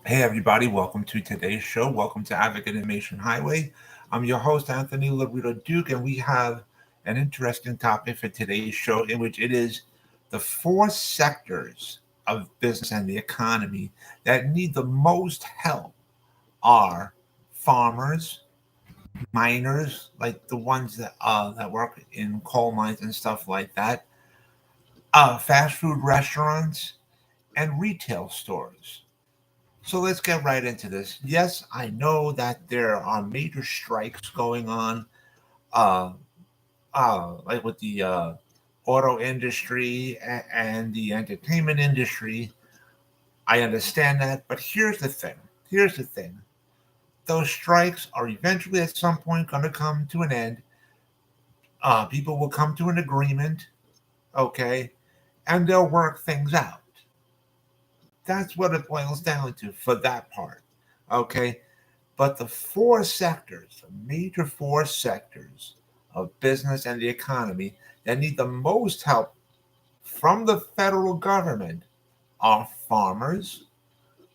Hey, everybody, welcome to today's show. Welcome to Advocate Information Highway. I'm your host, Anthony Lorito-Duke, and we have an interesting topic for today's show, in which it is the four sectors of business and the economy that need the most help are farmers, miners, like the ones that work in coal mines and stuff like that, fast food restaurants, and retail stores. So let's get right into this. Yes, I know that there are major strikes going on, uh, like with the auto industry and the entertainment industry. I understand that, but here's the thing. Here's the thing. Those strikes are eventually at some point going to come to an end. People will come to an agreement, okay, and they'll work things out. That's what it boils down to for that part, okay? But the four sectors, the major four sectors of business and the economy that need the most help from the federal government are farmers,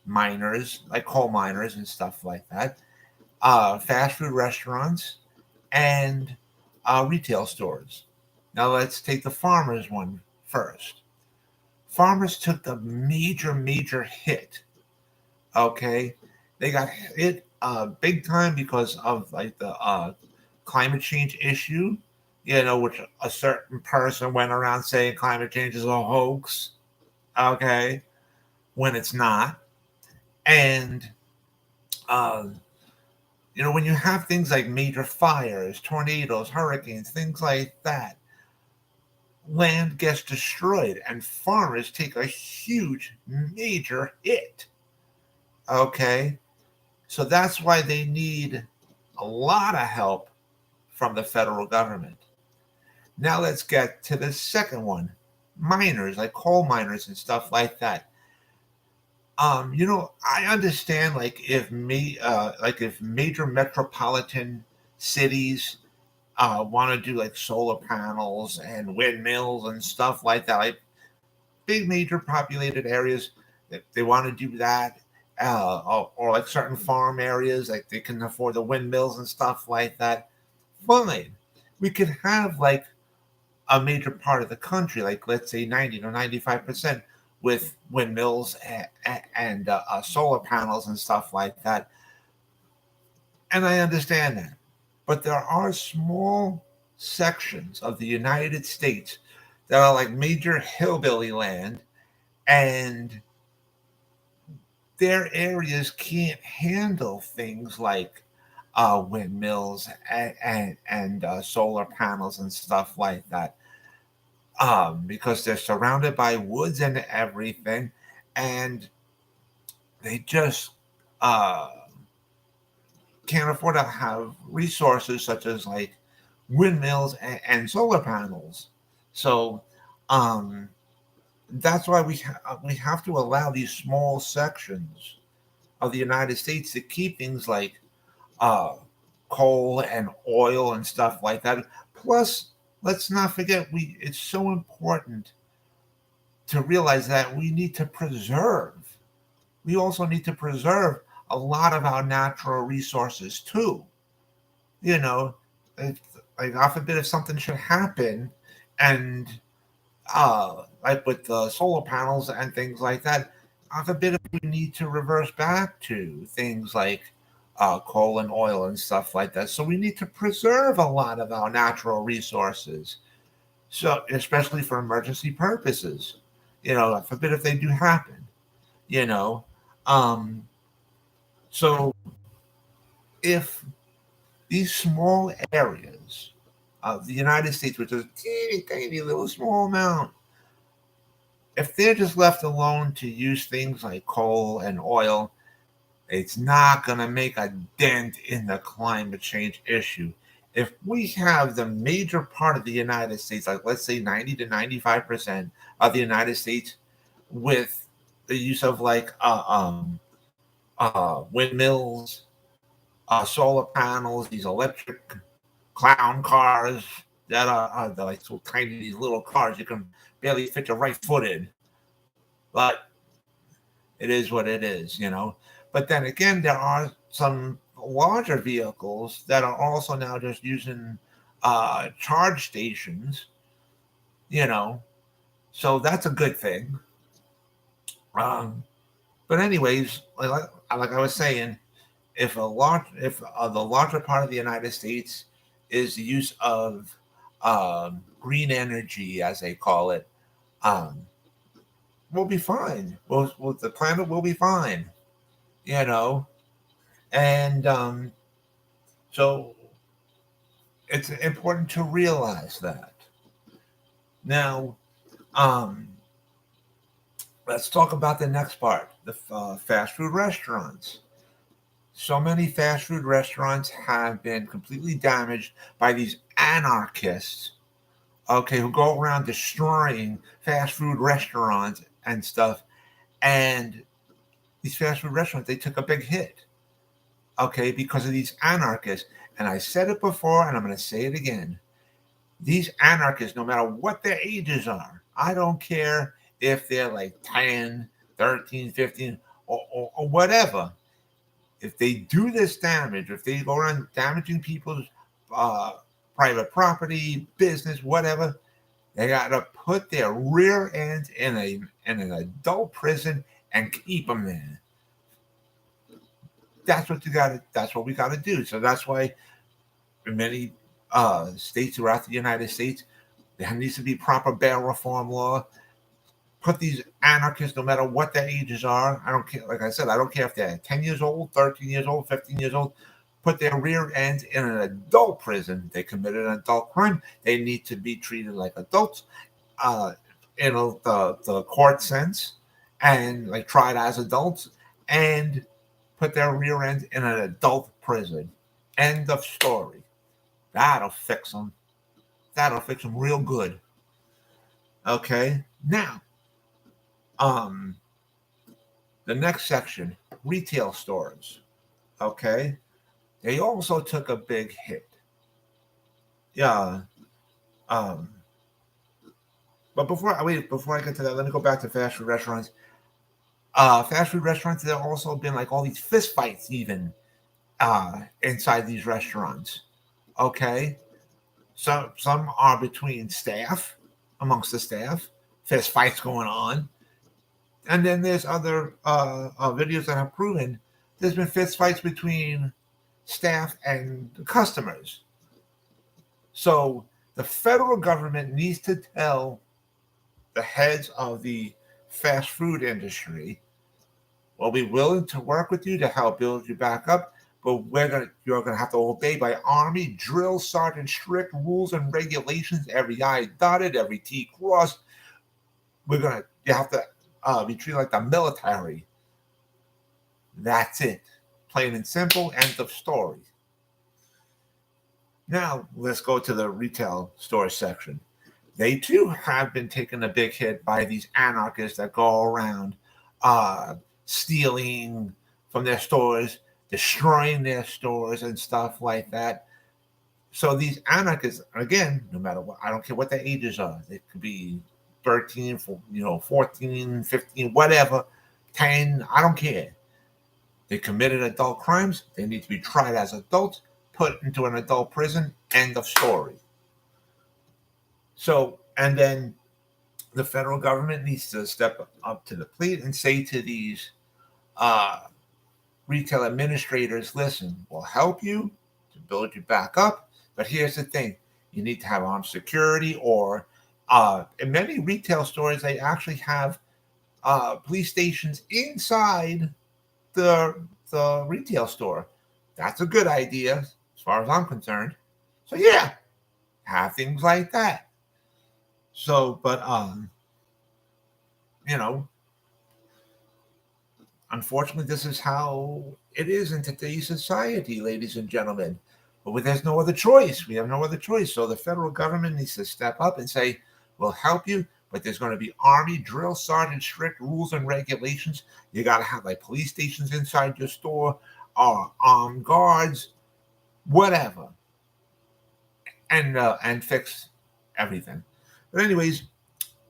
miners, like coal miners and stuff like that, fast food restaurants, and retail stores. Now let's take the farmers one first. Farmers took the major hit. Okay, they got hit big time because of like the climate change issue. Which a certain person went around saying climate change is a hoax. Okay, when it's not, and uh, when you have things like major fires, tornadoes, hurricanes, things like that, land gets destroyed, and farmers take a huge major hit. Okay, so that's why they need a lot of help from the federal government. Now let's get to the second one, miners, like coal miners and stuff like that. I understand like if major metropolitan cities want to do like solar panels and windmills and stuff like that, like big major populated areas, if they want to do that, or like certain farm areas, like they can afford the windmills and stuff like that. Fine, we could have like a major part of the country, like let's say 90 to 95%, with windmills and solar panels and stuff like that. And I understand that. But there are small sections of the United States that are like major hillbilly land, and their areas can't handle things like windmills and solar panels and stuff like that, because they're surrounded by woods and everything, and they just uh, can't afford to have resources such as like windmills and solar panels. So um, that's why we have to allow these small sections of the United States to keep things like uh, coal and oil and stuff like that. Plus, let's not forget it's so important to realize that we need to preserve. We also need to preserve a lot of our natural resources too. You know, if, like God forbid if something should happen, and like with the solar panels and things like that, God forbid if we need to reverse back to things like coal and oil and stuff like that. So we need to preserve a lot of our natural resources. So especially for emergency purposes, God forbid if they do happen, you know. Um, so if these small areas of the United States, which is a teeny tiny little small amount, if they're just left alone to use things like coal and oil, it's not going to make a dent in the climate change issue. If we have the major part of the United States, like let's say 90 to 95% of the United States, with the use of like windmills, solar panels, these electric clown cars that are they're like so tiny, these little cars you can barely fit your right foot in. But It is what it is, you know. But then again, there are some larger vehicles that are also now just using charge stations, you know. So that's a good thing. Um, but anyways, like I was saying, if the larger part of the United States is the use of green energy, as they call it, um, we'll be fine. The planet will be fine, you know. And so it's important to realize that. Now, um, let's talk about the next part, the fast food restaurants. So many fast food restaurants have been completely damaged by these anarchists, okay, who go around destroying fast food restaurants and stuff. And these fast food restaurants, they took a big hit, okay, because of these anarchists. And I said it before, and I'm going to say it again. These anarchists, no matter what their ages are, I don't care if they're like 10, 13, 15, or whatever. If they do this damage, if they go around damaging people's uh, private property, business, whatever, they got to put their rear ends in an adult prison and keep them there. That's what you got to. That's what we got to do. So that's why in many states throughout the United States, there needs to be proper bail reform law. Put these anarchists, no matter what their ages are, I don't care. Like I said, I don't care if they're 10 years old, 13 years old, 15 years old. Put their rear ends in an adult prison. They committed an adult crime. They need to be treated like adults, uh, in the court sense, and like tried as adults, and put their rear ends in an adult prison. End of story. That'll fix them. That'll fix them real good. Okay. Now, um, the next section, retail stores. Okay. They also took a big hit. Yeah. Um, but before I get to that, let me go back to fast food restaurants. Fast food restaurants, there have also been like all these fist fights even inside these restaurants. Okay. Some are between staff, amongst the staff, fist fights going on. And then there's other videos that have proven there's been fist fights between staff and customers. So the federal government needs to tell the heads of the fast food industry, we'll be willing to work with you to help build you back up, but you're gonna have to obey by Army drill sergeant strict rules and regulations, every I dotted, every T crossed. You have to be treated like the military. That's it. Plain and simple, end of story. Now, let's go to the retail store section. They too have been taking a big hit by these anarchists that go around uh, stealing from their stores, destroying their stores, and stuff like that. So these anarchists, again, no matter what, I don't care what their ages are. They could be 13, 14, 15, whatever, 10, I don't care. They committed adult crimes. They need to be tried as adults, put into an adult prison, end of story. So, and then the federal government needs to step up to the plate and say to these uh, retail administrators, listen, we'll help you to build you back up. But here's the thing, you need to have armed security, or in many retail stores, they actually have police stations inside the, the retail store. That's a good idea as far as I'm concerned. So, yeah, have things like that. So, but you know, unfortunately, this is how it is in today's society, ladies and gentlemen. But there's no other choice. We have no other choice. So the federal government needs to step up and say, we'll help you, but there's going to be Army drill sergeant strict rules and regulations. You got to have like police stations inside your store, or armed guards, whatever, and fix everything. But anyways,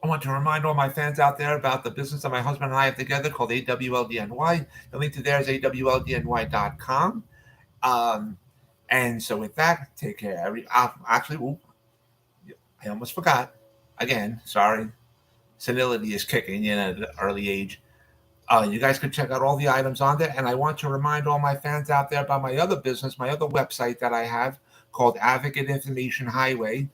I want to remind all my fans out there about the business that my husband and I have together called AWLDNY. The link to there is awldny.com. And so with that, take care. Actually, I almost forgot. Again, sorry. Senility is kicking in at an early age. You guys can check out all the items on there. And I want to remind all my fans out there about my other business, my other website that I have called Advocate Information Highway.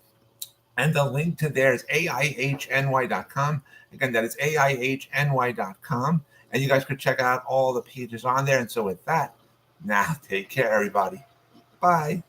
And the link to there is AIHNY.com. Again, that is AIHNY.com. And you guys could check out all the pages on there. And so with that, now take care, everybody. Bye.